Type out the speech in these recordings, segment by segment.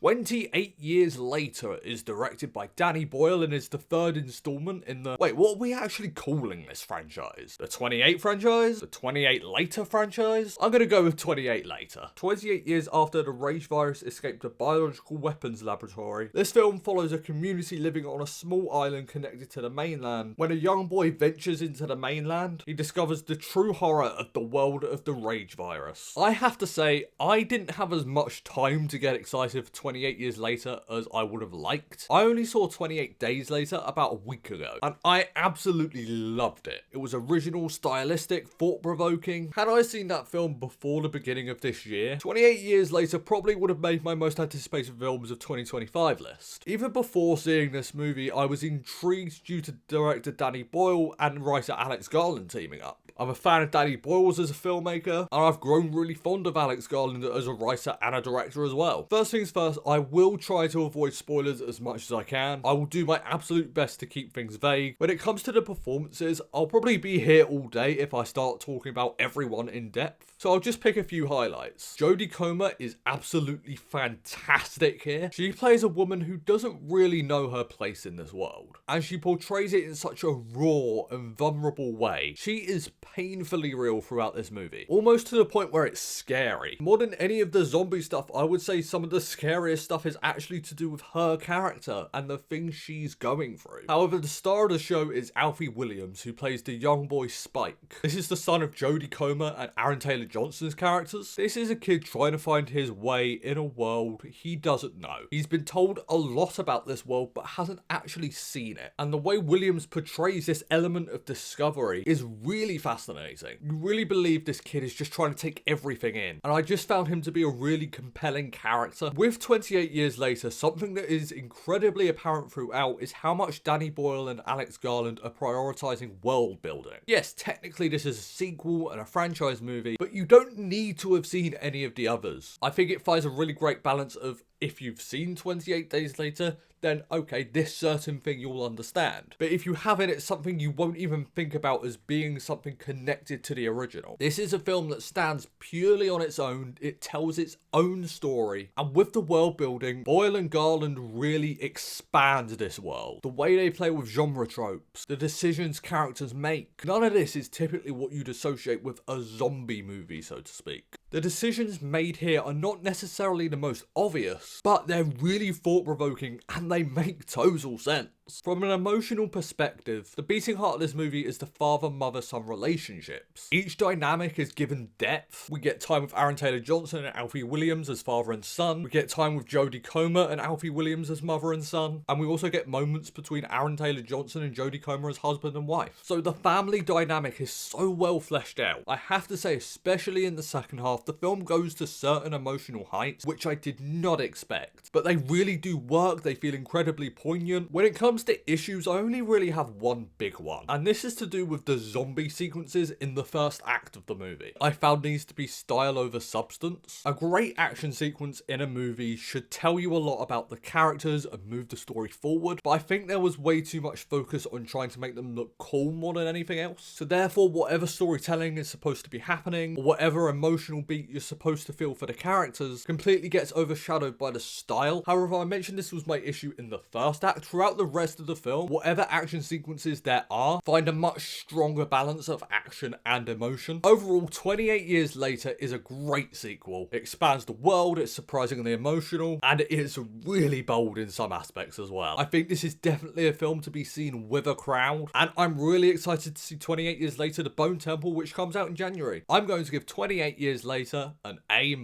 28 Years Later is directed by Danny Boyle and is the third installment in the... Wait, what are we actually calling this franchise? The 28 franchise? The 28 Later franchise? I'm gonna go with 28 Later. 28 years after the rage virus escaped a biological weapons laboratory, this film follows a community living on a small island connected to the mainland. When a young boy ventures into the mainland, he discovers the true horror of the world of the rage virus. I have to say, I didn't have as much time to get excited for 28 Years Later as I would have liked. I only saw 28 Days Later about a week ago, and I absolutely loved it. It was original, stylistic, thought-provoking. Had I seen that film before the beginning of this year, 28 Years Later probably would have made my most anticipated films of 2025 list. Even before seeing this movie, I was intrigued due to director Danny Boyle and writer Alex Garland teaming up. I'm a fan of Danny Boyle as a filmmaker, and I've grown really fond of Alex Garland as a writer and a director as well. First things first, I will try to avoid spoilers as much as I can. I will do my absolute best to keep things vague. When it comes to the performances, I'll probably be here all day if I start talking about everyone in depth. So I'll just pick a few highlights. Jodie Comer is absolutely fantastic here. She plays a woman who doesn't really know her place in this world, and she portrays it in such a raw and vulnerable way. She is painfully real throughout this movie, almost to the point where it's scary. More than any of the zombie stuff, I would say some of the scariest stuff is actually to do with her character and the things she's going through. However, the star of the show is Alfie Williams, who plays the young boy Spike. This is the son of Jodie Comer and Aaron Taylor Johnson's characters. This is a kid trying to find his way in a world he doesn't know. He's been told a lot about this world but hasn't actually seen it, and the way Williams portrays this element of discovery is really fascinating. You really believe this kid is just trying to take everything in, and I just found him to be a really compelling character. With 28 Years Later, something that is incredibly apparent throughout is how much Danny Boyle and Alex Garland are prioritizing world building. Yes, technically this is a sequel and a franchise movie, but you don't need to have seen any of the others. I think it finds a really great balance of, if you've seen 28 Days Later, then okay, this certain thing you'll understand. But if you haven't, it's something you won't even think about as being something connected to the original. This is a film that stands purely on its own. It tells its own story. And with the world building, Boyle and Garland really expand this world. The way they play with genre tropes, the decisions characters make. None of this is typically what you'd associate with a zombie movie, so to speak. The decisions made here are not necessarily the most obvious, but they're really thought-provoking and they make total sense. From an emotional perspective, the beating heart of this movie is the father-mother-son relationships. Each dynamic is given depth. We get time with Aaron Taylor Johnson and Alfie Williams as father and son. We get time with Jodie Comer and Alfie Williams as mother and son. And we also get moments between Aaron Taylor Johnson and Jodie Comer as husband and wife. So the family dynamic is so well fleshed out. I have to say, especially in the second half, the film goes to certain emotional heights, which I did not expect. But they really do work. They feel incredibly poignant. When it comes to issues, I only really have one big one, and this is to do with the zombie sequences in the first act of the movie. I found these to be style over substance. A great action sequence in a movie should tell you a lot about the characters and move the story forward, but I think there was way too much focus on trying to make them look cool more than anything else. So therefore, whatever storytelling is supposed to be happening, or whatever emotional beat you're supposed to feel for the characters, completely gets overshadowed by the style. However, I mentioned this was my issue in the first act. Throughout the rest of the film, whatever action sequences there are, find a much stronger balance of action and emotion. Overall, 28 Years Later is a great sequel. It expands the world, it's surprisingly emotional, and it is really bold in some aspects as well. I think this is definitely a film to be seen with a crowd, and I'm really excited to see 28 Years Later, The Bone Temple, which comes out in January. I'm going to give 28 Years Later an A-.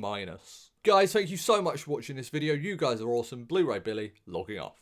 Guys, thank you so much for watching this video. You guys are awesome. Blu-ray Billy, logging off.